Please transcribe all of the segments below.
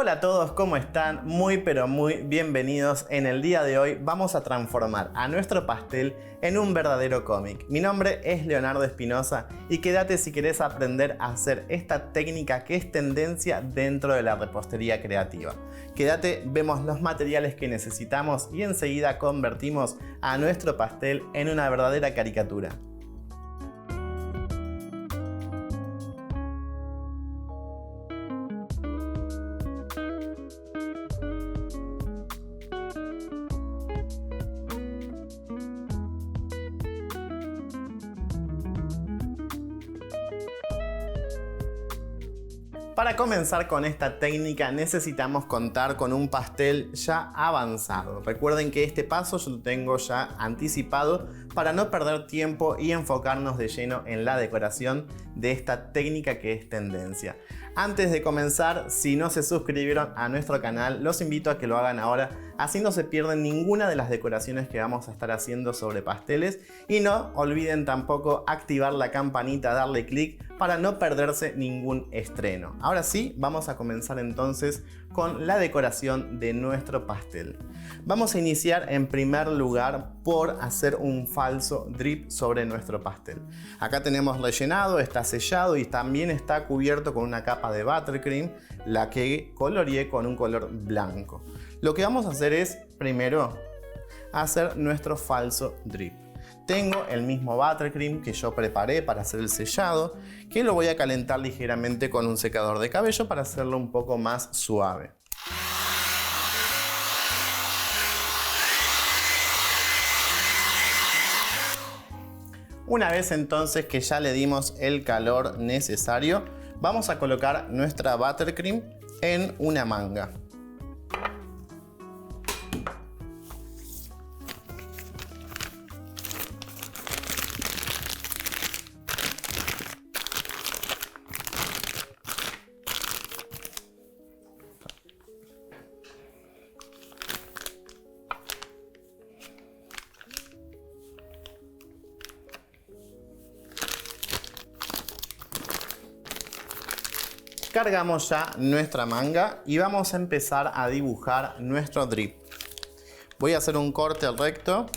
Hola a todos, ¿cómo están? Muy pero muy bienvenidos. En el día de hoy vamos a transformar a nuestro pastel en un verdadero cómic. Mi nombre es Leonardo Espinosa y quédate si querés aprender a hacer esta técnica que es tendencia dentro de la repostería creativa. Quédate, vemos los materiales que necesitamos y enseguida convertimos a nuestro pastel en una verdadera caricatura. Para comenzar con esta técnica necesitamos contar con un pastel ya avanzado. Recuerden que este paso yo lo tengo ya anticipado para no perder tiempo y enfocarnos de lleno en la decoración de esta técnica que es tendencia. Antes de comenzar, si no se suscribieron a nuestro canal, los invito a que lo hagan ahora, así no se pierden ninguna de las decoraciones que vamos a estar haciendo sobre pasteles. Y no olviden tampoco activar la campanita, darle clic para no perderse ningún estreno. Ahora sí, vamos a comenzar entonces con la decoración de nuestro pastel. Vamos a iniciar en primer lugar por hacer un falso drip sobre nuestro pastel. Acá tenemos rellenado, está sellado y también está cubierto con una capa de buttercream, la que coloreé con un color blanco. Lo que vamos a hacer es primero hacer nuestro falso drip. Tengo el mismo buttercream que yo preparé para hacer el sellado, que lo voy a calentar ligeramente con un secador de cabello para hacerlo un poco más suave. Una vez entonces que ya le dimos el calor necesario, vamos a colocar nuestra buttercream en una manga. Cargamos ya nuestra manga y vamos a empezar a dibujar nuestro drip. Voy a hacer un corte recto.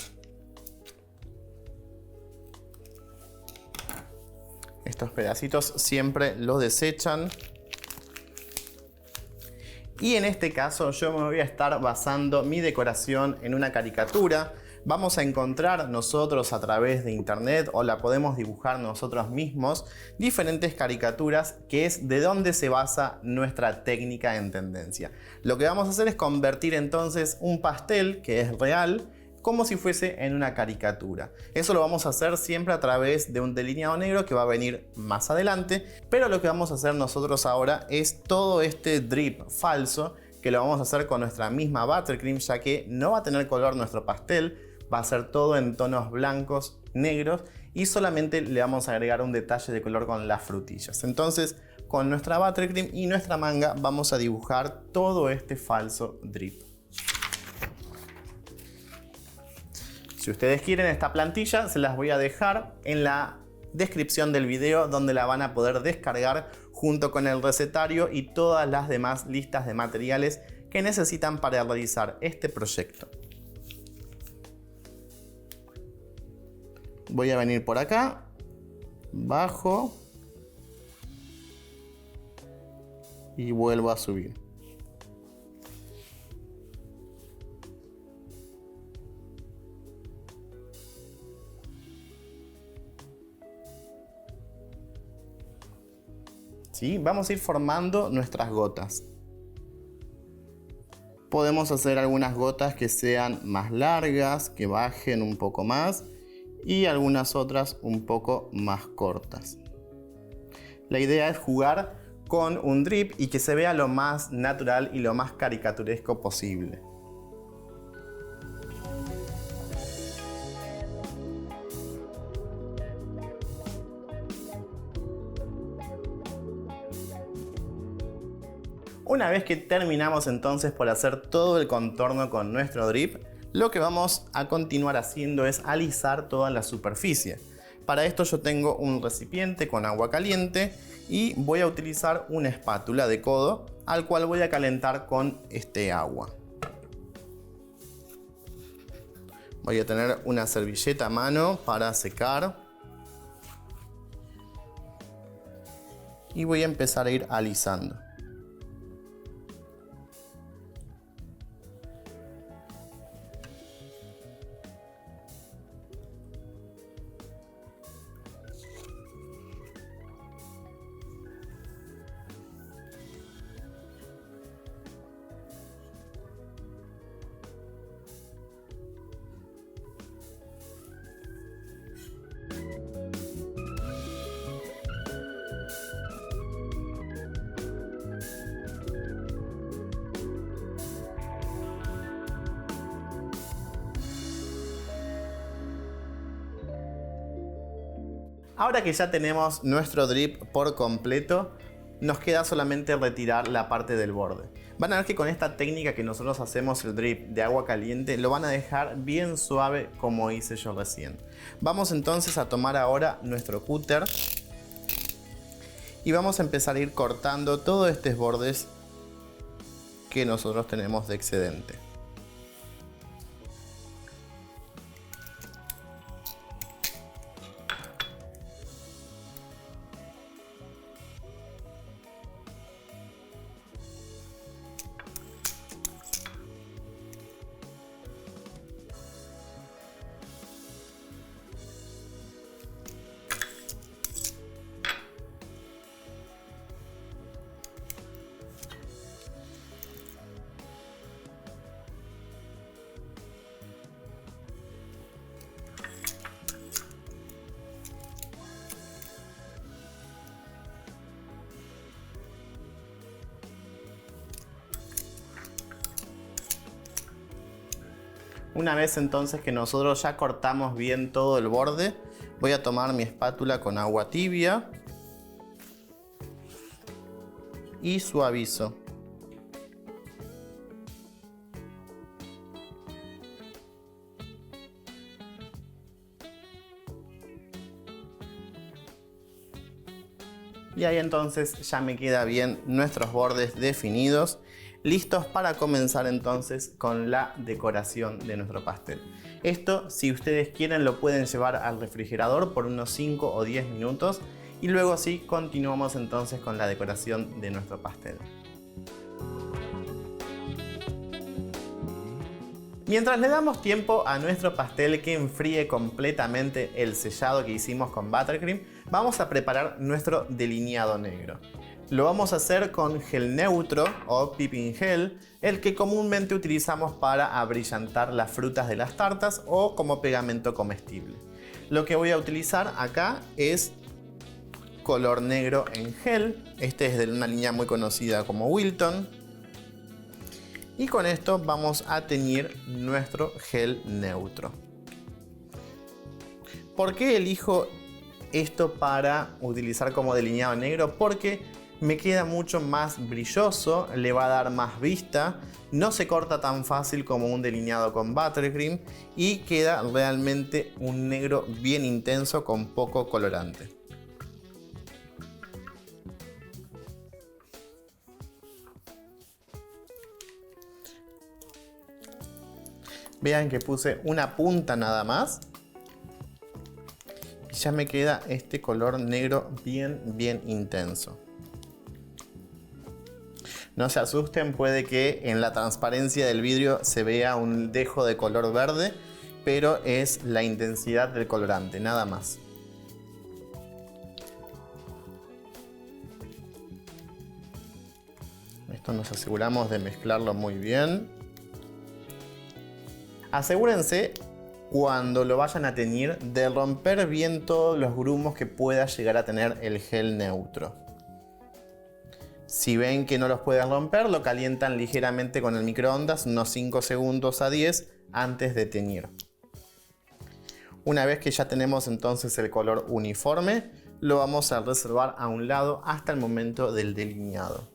Estos pedacitos siempre los desechan. Y en este caso yo me voy a estar basando mi decoración en una caricatura. Vamos a encontrar nosotros a través de internet o la podemos dibujar nosotros mismos diferentes caricaturas, que es de donde se basa nuestra técnica en tendencia. Lo que vamos a hacer es convertir entonces un pastel que es real como si fuese en una caricatura. Eso lo vamos a hacer siempre a través de un delineado negro que va a venir más adelante, pero lo que vamos a hacer nosotros ahora es todo este drip falso que lo vamos a hacer con nuestra misma buttercream, ya que no va a tener color nuestro pastel. Va a ser todo en tonos blancos, negros y solamente le vamos a agregar un detalle de color con las frutillas. Entonces, con nuestra buttercream y nuestra manga vamos a dibujar todo este falso drip. Si ustedes quieren esta plantilla, se las voy a dejar en la descripción del video, donde la van a poder descargar junto con el recetario y todas las demás listas de materiales que necesitan para realizar este proyecto. Voy a venir por acá, bajo y vuelvo a subir. ¿Sí? Vamos a ir formando nuestras gotas. Podemos hacer algunas gotas que sean más largas, que bajen un poco más, y algunas otras un poco más cortas. La idea es jugar con un drip y que se vea lo más natural y lo más caricaturesco posible. Una vez que terminamos entonces por hacer todo el contorno con nuestro drip, lo que vamos a continuar haciendo es alisar toda la superficie. Para esto yo tengo un recipiente con agua caliente y voy a utilizar una espátula de codo al cual voy a calentar con este agua. Voy a tener una servilleta a mano para secar. Y voy a empezar a ir alisando. Ahora que ya tenemos nuestro drip por completo, nos queda solamente retirar la parte del borde. Van a ver que con esta técnica que nosotros hacemos el drip de agua caliente, lo van a dejar bien suave como hice yo recién. Vamos entonces a tomar ahora nuestro cúter y vamos a empezar a ir cortando todos estos bordes que nosotros tenemos de excedente. Una vez entonces que nosotros ya cortamos bien todo el borde, voy a tomar mi espátula con agua tibia y suavizo. Y ahí entonces ya me queda bien nuestros bordes definidos, listos para comenzar entonces con la decoración de nuestro pastel. Esto, si ustedes quieren, lo pueden llevar al refrigerador por unos 5 o 10 minutos y luego sí continuamos entonces con la decoración de nuestro pastel. Mientras le damos tiempo a nuestro pastel que enfríe completamente el sellado que hicimos con buttercream, vamos a preparar nuestro delineado negro. Lo vamos a hacer con gel neutro o pippin gel, el que comúnmente utilizamos para abrillantar las frutas de las tartas o como pegamento comestible. Lo que voy a utilizar acá es color negro en gel, este es de una línea muy conocida como Wilton. Y con esto vamos a teñir nuestro gel neutro. ¿Por qué elijo esto para utilizar como delineado negro? Porque me queda mucho más brilloso, le va a dar más vista, no se corta tan fácil como un delineado con buttercream y queda realmente un negro bien intenso con poco colorante. Vean que puse una punta nada más y ya me queda este color negro bien intenso. No se asusten, puede que en la transparencia del vidrio se vea un dejo de color verde, pero es la intensidad del colorante, nada más. Esto nos aseguramos de mezclarlo muy bien. Asegúrense cuando lo vayan a teñir de romper bien todos los grumos que pueda llegar a tener el gel neutro. Si ven que no los pueden romper, lo calientan ligeramente con el microondas unos 5 segundos a 10 antes de teñir. Una vez que ya tenemos entonces el color uniforme, lo vamos a reservar a un lado hasta el momento del delineado.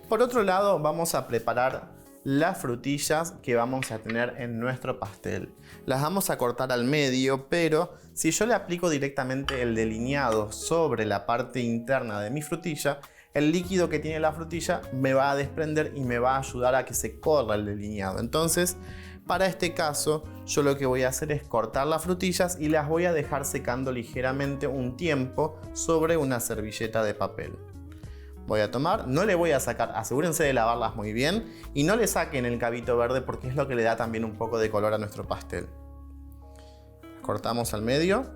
Por otro lado, vamos a preparar las frutillas que vamos a tener en nuestro pastel. Las vamos a cortar al medio, pero si yo le aplico directamente el delineado sobre la parte interna de mi frutilla, el líquido que tiene la frutilla me va a desprender y me va a ayudar a que se corra el delineado. Entonces, para este caso, yo lo que voy a hacer es cortar las frutillas y las voy a dejar secando ligeramente un tiempo sobre una servilleta de papel. Voy a tomar, no le voy a sacar, asegúrense de lavarlas muy bien y no le saquen el cabito verde porque es lo que le da también un poco de color a nuestro pastel. Cortamos al medio.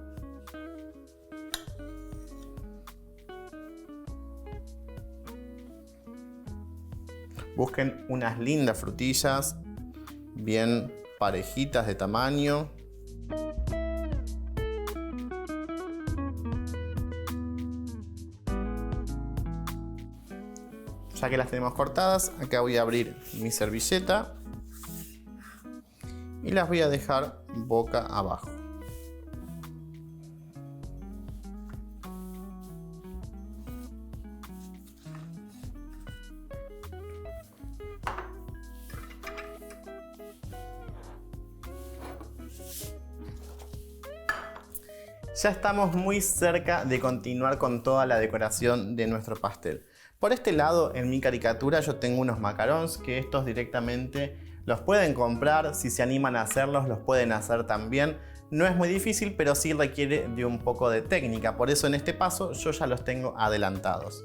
Busquen unas lindas frutillas, bien parejitas de tamaño. Ya que las tenemos cortadas, acá voy a abrir mi servilleta y las voy a dejar boca abajo. Ya estamos muy cerca de continuar con toda la decoración de nuestro pastel. Por este lado, en mi caricatura yo tengo unos macarons que estos directamente los pueden comprar. Si se animan a hacerlos, los pueden hacer también. No es muy difícil, pero sí requiere de un poco de técnica. Por eso en este paso yo ya los tengo adelantados.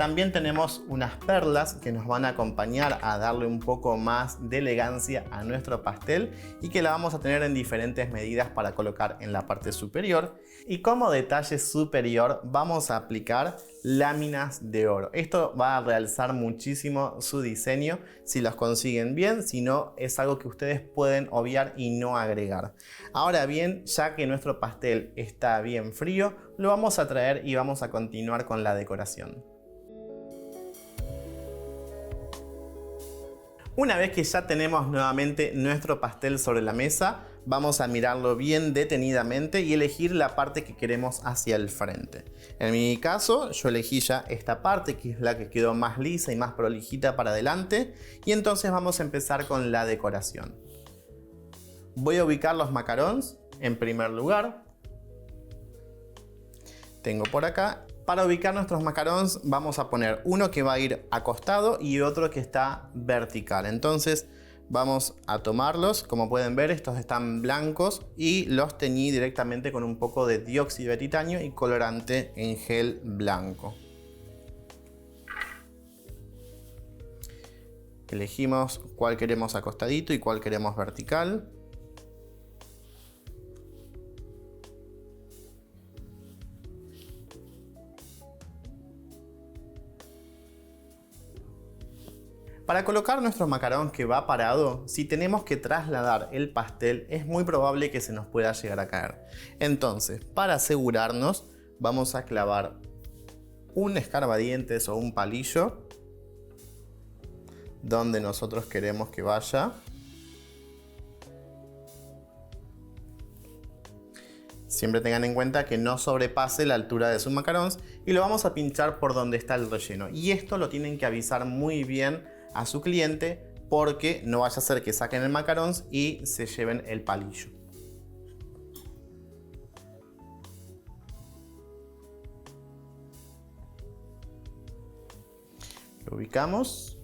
También tenemos unas perlas que nos van a acompañar a darle un poco más de elegancia a nuestro pastel y que la vamos a tener en diferentes medidas para colocar en la parte superior. Y como detalle superior vamos a aplicar láminas de oro. Esto va a realzar muchísimo su diseño si los consiguen bien, si no es algo que ustedes pueden obviar y no agregar. Ahora bien, ya que nuestro pastel está bien frío, lo vamos a traer y vamos a continuar con la decoración. Una vez que ya tenemos nuevamente nuestro pastel sobre la mesa, vamos a mirarlo bien detenidamente y elegir la parte que queremos hacia el frente. En mi caso, yo elegí ya esta parte, que es la que quedó más lisa y más prolijita para adelante, y entonces vamos a empezar con la decoración. Voy a ubicar los macarons en primer lugar. Tengo por acá. Para ubicar nuestros macarons vamos a poner uno que va a ir acostado y otro que está vertical. Entonces vamos a tomarlos. Como pueden ver, estos están blancos y los teñí directamente con un poco de dióxido de titanio y colorante en gel blanco. Elegimos cuál queremos acostadito y cuál queremos vertical. Para colocar nuestro macarón que va parado, si tenemos que trasladar el pastel, es muy probable que se nos pueda llegar a caer. Entonces, para asegurarnos, vamos a clavar un escarbadientes o un palillo donde nosotros queremos que vaya. Siempre tengan en cuenta que no sobrepase la altura de sus macarons y lo vamos a pinchar por donde está el relleno. Y esto lo tienen que avisar muy bien a su cliente porque no vaya a ser que saquen el macarons y se lleven el palillo. Lo ubicamos.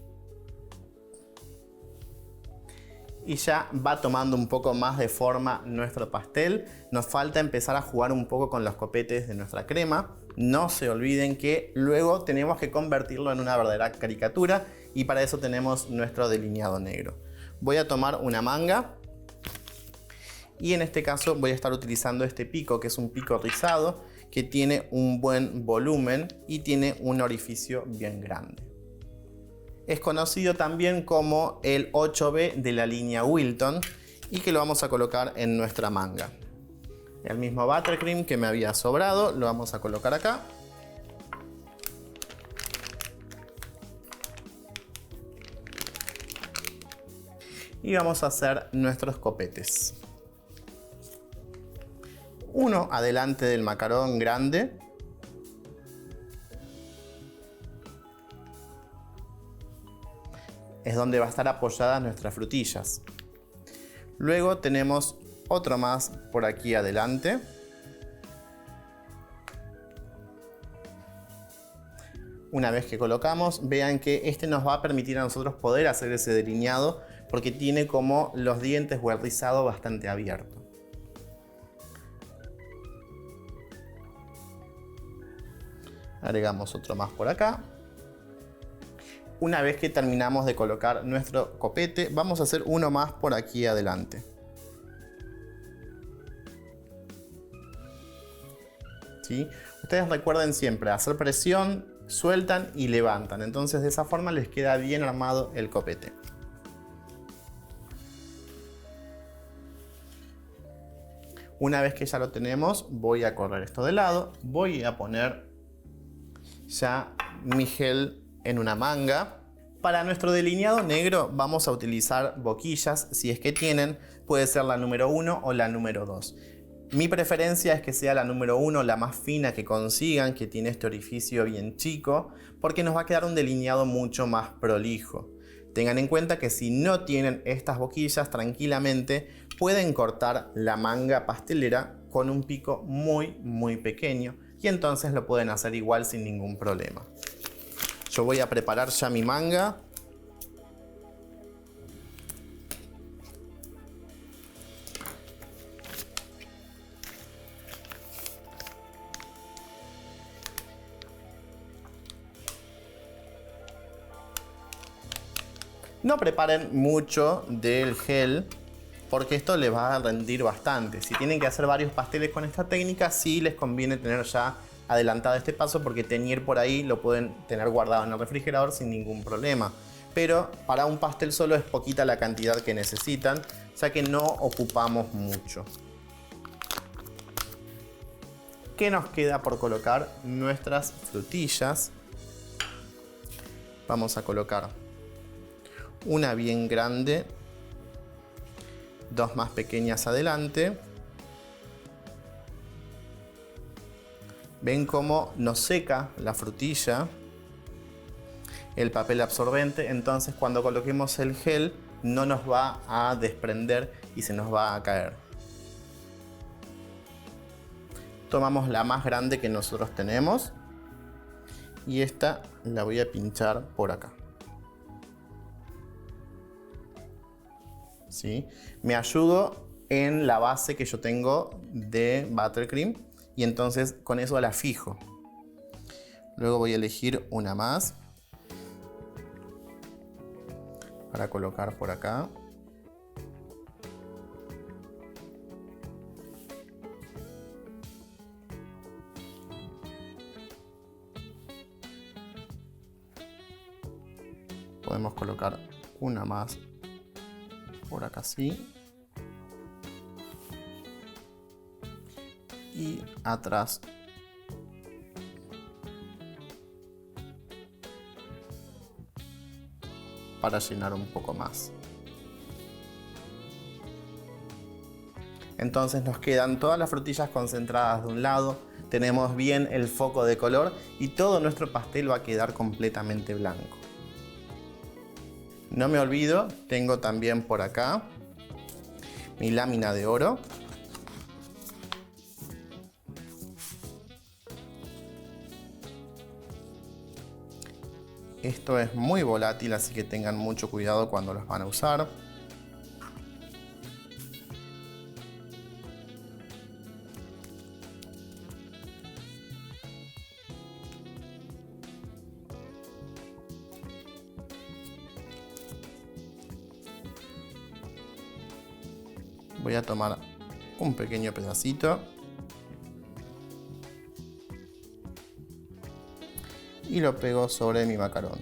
Y ya va tomando un poco más de forma nuestro pastel. Nos falta empezar a jugar un poco con los copetes de nuestra crema. No se olviden que luego tenemos que convertirlo en una verdadera caricatura y para eso tenemos nuestro delineado negro. Voy a tomar una manga y en este caso voy a estar utilizando este pico, que es un pico rizado que tiene un buen volumen y tiene un orificio bien grande. Es conocido también como el 8B de la línea Wilton y que lo vamos a colocar en nuestra manga. El mismo buttercream que me había sobrado lo vamos a colocar acá. Y vamos a hacer nuestros copetes. Uno adelante del macarón grande. es donde va a estar apoyadas nuestras frutillas. Luego tenemos otro más por aquí adelante. Una vez que colocamos, vean que este nos va a permitir a nosotros poder hacer ese delineado porque tiene como los dientes o el rizado bastante abierto. Agregamos otro más por acá. Una vez que terminamos de colocar nuestro copete, vamos a hacer uno más por aquí adelante. ¿Sí? Ustedes recuerden siempre hacer presión, sueltan y levantan. Entonces de esa forma les queda bien armado el copete. Una vez que ya lo tenemos, voy a correr esto de lado. Voy a poner ya mi gel en una manga. Para nuestro delineado negro vamos a utilizar boquillas. Si es que tienen, puede ser la número 1 o la número 2. Mi preferencia es que sea la número 1, la más fina que consigan, que tiene este orificio bien chico, porque nos va a quedar un delineado mucho más prolijo. Tengan en cuenta que si no tienen estas boquillas, tranquilamente pueden cortar la manga pastelera con un pico muy pequeño y entonces lo pueden hacer igual sin ningún problema. Yo voy a preparar ya mi manga. No preparen mucho del gel porque esto les va a rendir bastante. Si tienen que hacer varios pasteles con esta técnica, sí les conviene tener ya adelantado este paso porque teñir por ahí lo pueden tener guardado en el refrigerador sin ningún problema. Pero para un pastel solo es poquita la cantidad que necesitan, ya que no ocupamos mucho. ¿Qué nos queda por colocar? Nuestras frutillas. Vamos a colocar una bien grande, dos más pequeñas adelante. Ven cómo nos seca la frutilla el papel absorbente, entonces cuando coloquemos el gel no nos va a desprender y se nos va a caer. Tomamos la más grande que nosotros tenemos y esta la voy a pinchar por acá. ¿Sí? Me ayudo en la base que yo tengo de buttercream y entonces con eso la fijo. Luego voy a elegir una más para colocar por acá. Podemos colocar una más por acá así. Y atrás para llenar un poco más. Entonces nos quedan todas las frutillas concentradas de un lado, tenemos bien el foco de color y todo nuestro pastel va a quedar completamente blanco. No me olvido, tengo también por acá mi lámina de oro. Esto es muy volátil, así que tengan mucho cuidado cuando los van a usar. Voy a tomar un pequeño pedacito y lo pego sobre mi macarón.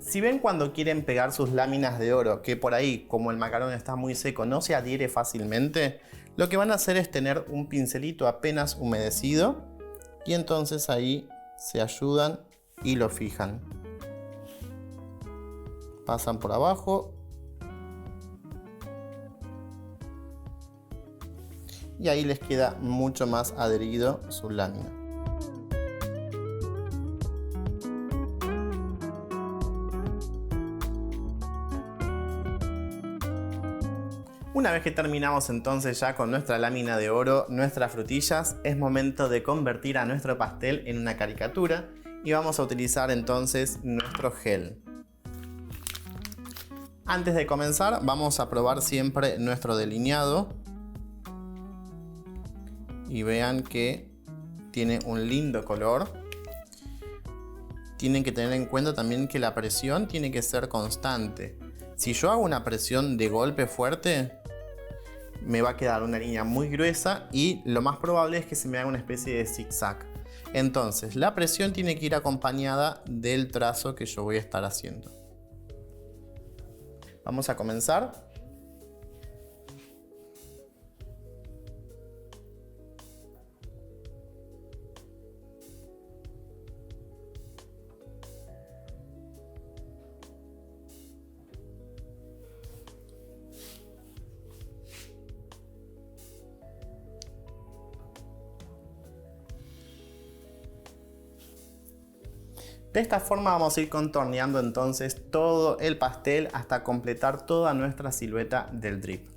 Si ven cuando quieren pegar sus láminas de oro, que por ahí, como el macarón está muy seco, no se adhiere fácilmente, lo que van a hacer es tener un pincelito apenas humedecido y entonces ahí se ayudan y lo fijan. Pasan por abajo. Y ahí les queda mucho más adherido su lámina. Una vez que terminamos entonces ya con nuestra lámina de oro, nuestras frutillas, es momento de convertir a nuestro pastel en una caricatura y vamos a utilizar entonces nuestro gel. Antes de comenzar vamos a probar siempre nuestro delineado y vean que tiene un lindo color. Tienen que tener en cuenta también que la presión tiene que ser constante. Si yo hago una presión de golpe fuerte, me va a quedar una línea muy gruesa y lo más probable es que se me haga una especie de zigzag. Entonces la presión tiene que ir acompañada del trazo que yo voy a estar haciendo. Vamos a comenzar. De esta forma vamos a ir contorneando entonces todo el pastel hasta completar toda nuestra silueta del drip.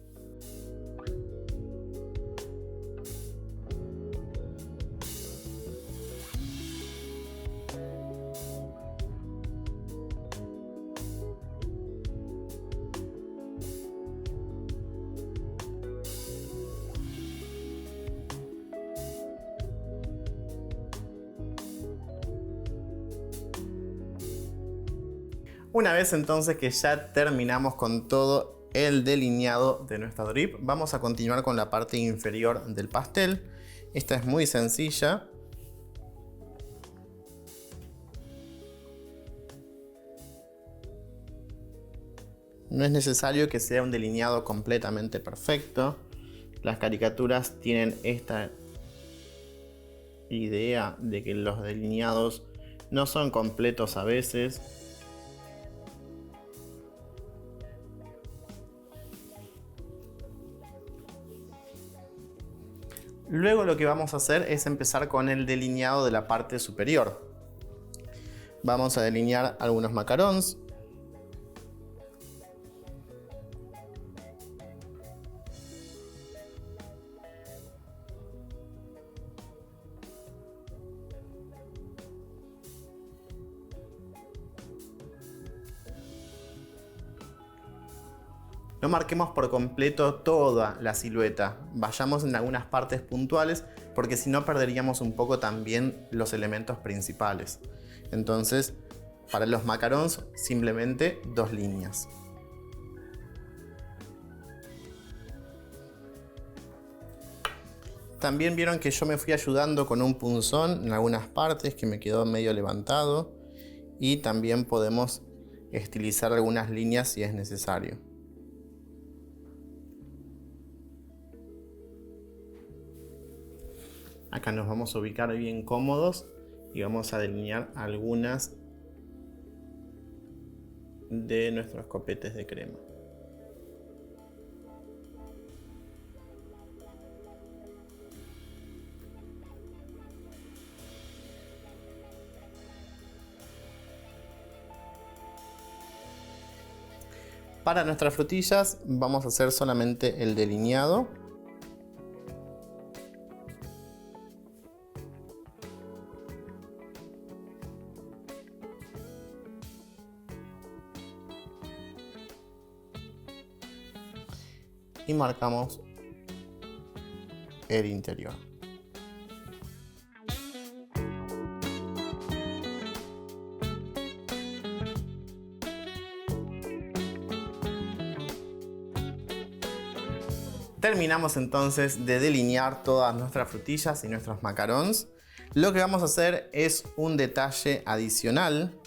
Una vez entonces que ya terminamos con todo el delineado de nuestra drip, vamos a continuar con la parte inferior del pastel. Esta es muy sencilla. No es necesario que sea un delineado completamente perfecto. Las caricaturas tienen esta idea de que los delineados no son completos a veces. Luego lo que vamos a hacer es empezar con el delineado de la parte superior. Vamos a delinear algunos macarons. No marquemos por completo toda la silueta, vayamos en algunas partes puntuales porque si no perderíamos un poco también los elementos principales. Entonces, para los macarons simplemente 2 líneas. También vieron que yo me fui ayudando con un punzón en algunas partes que me quedó medio levantado y también podemos estilizar algunas líneas si es necesario. Acá nos vamos a ubicar bien cómodos y vamos a delinear algunas de nuestros copetes de crema. Para nuestras frutillas vamos a hacer solamente el delineado. Y marcamos el interior. Terminamos entonces de delinear todas nuestras frutillas y nuestros macarons. Lo que vamos a hacer es un detalle adicional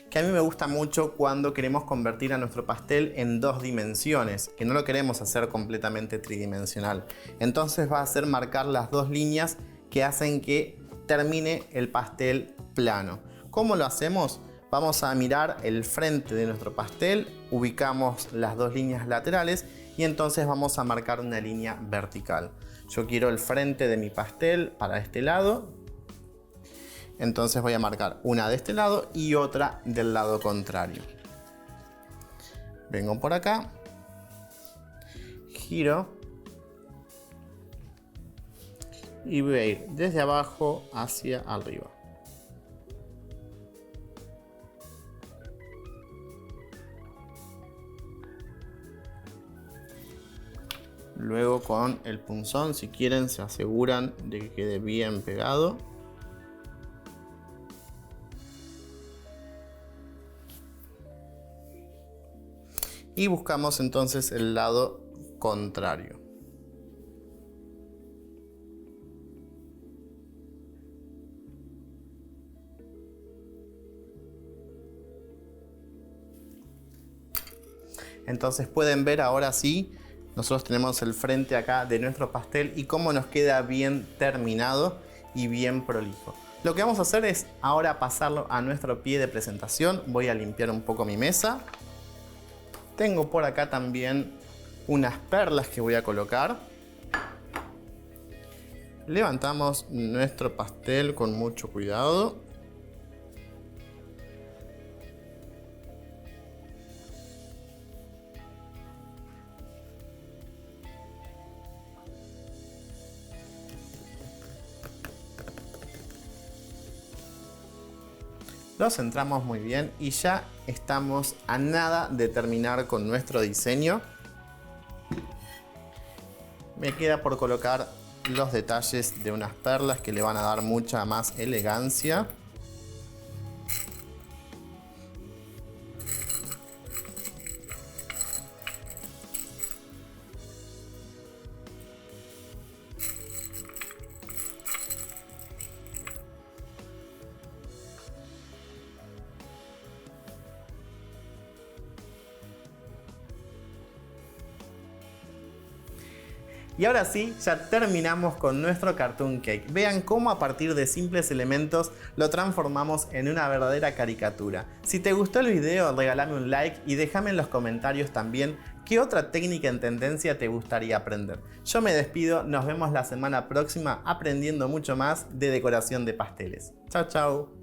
que a mí me gusta mucho cuando queremos convertir a nuestro pastel en 2 dimensiones, que no lo queremos hacer completamente tridimensional. Entonces va a ser marcar las 2 líneas que hacen que termine el pastel plano. ¿Cómo lo hacemos? Vamos a mirar el frente de nuestro pastel, ubicamos las dos líneas laterales y entonces vamos a marcar una línea vertical. Yo quiero el frente de mi pastel para este lado, entonces voy a marcar una de este lado y otra del lado contrario. Vengo por acá, giro y voy a ir desde abajo hacia arriba. Luego con el punzón, si quieren, se aseguran de que quede bien pegado. Y buscamos entonces el lado contrario. Entonces pueden ver ahora sí. Nosotros tenemos el frente acá de nuestro pastel y cómo nos queda bien terminado y bien prolijo. Lo que vamos a hacer es ahora pasarlo a nuestro pie de presentación. Voy a limpiar un poco mi mesa. Tengo por acá también unas perlas que voy a colocar. Levantamos nuestro pastel con mucho cuidado. Lo centramos muy bien y ya estamos a nada de terminar con nuestro diseño. Me queda por colocar los detalles de unas perlas que le van a dar mucha más elegancia. Y ahora sí, ya terminamos con nuestro cartoon cake. Vean cómo a partir de simples elementos lo transformamos en una verdadera caricatura. Si te gustó el video, regálame un like y déjame en los comentarios también qué otra técnica en tendencia te gustaría aprender. Yo me despido, nos vemos la semana próxima aprendiendo mucho más de decoración de pasteles. Chao, chao.